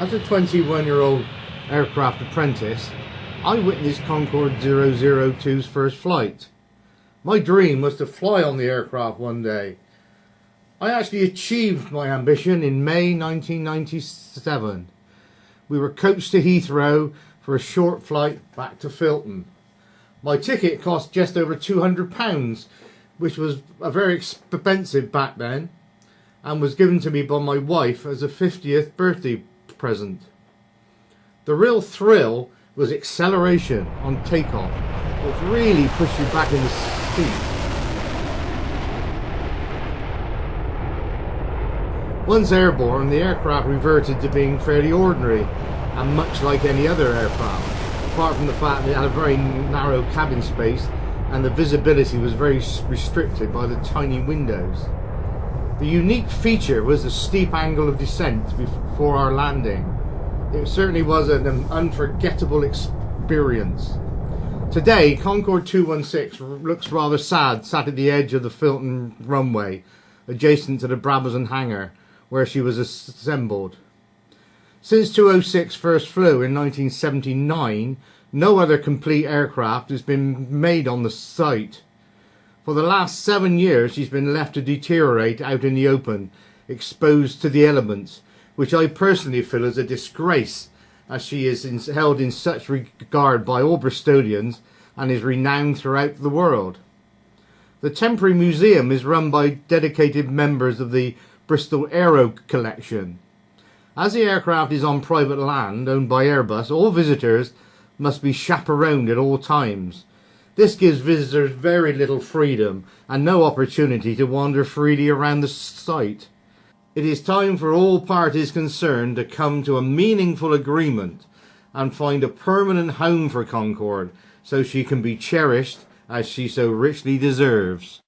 As a 21-year-old aircraft apprentice, I witnessed Concorde 002's first flight. My dream was to fly on the aircraft one day. I actually achieved my ambition in May 1997. We were coached to Heathrow for a short flight back to Filton. My ticket cost just over £200, which was very expensive back then, and was given to me by my wife as a 50th birthday present. The real thrill was acceleration on takeoff, which really pushed you back in the seat. Once airborne, the aircraft reverted to being fairly ordinary and much like any other aircraft, apart from the fact that it had a very narrow cabin space and the visibility was very restricted by the tiny windows. The unique feature was the steep angle of descent before our landing. It certainly was an unforgettable experience. Today, Concorde 216 looks rather sad, sat at the edge of the Filton runway, adjacent to the Brabazon hangar, where she was assembled. Since 206 first flew in 1979, no other complete aircraft has been made on the site. For the last 7 years, she's been left to deteriorate out in the open, exposed to the elements, which I personally feel is a disgrace, as she is held in such regard by all Bristolians and is renowned throughout the world. The temporary museum is run by dedicated members of the Bristol Aero Collection. As the aircraft is on private land owned by Airbus, all visitors must be chaperoned at all times. This gives visitors very little freedom and no opportunity to wander freely around the site. It is time for all parties concerned to come to a meaningful agreement and find a permanent home for Concorde so she can be cherished as she so richly deserves.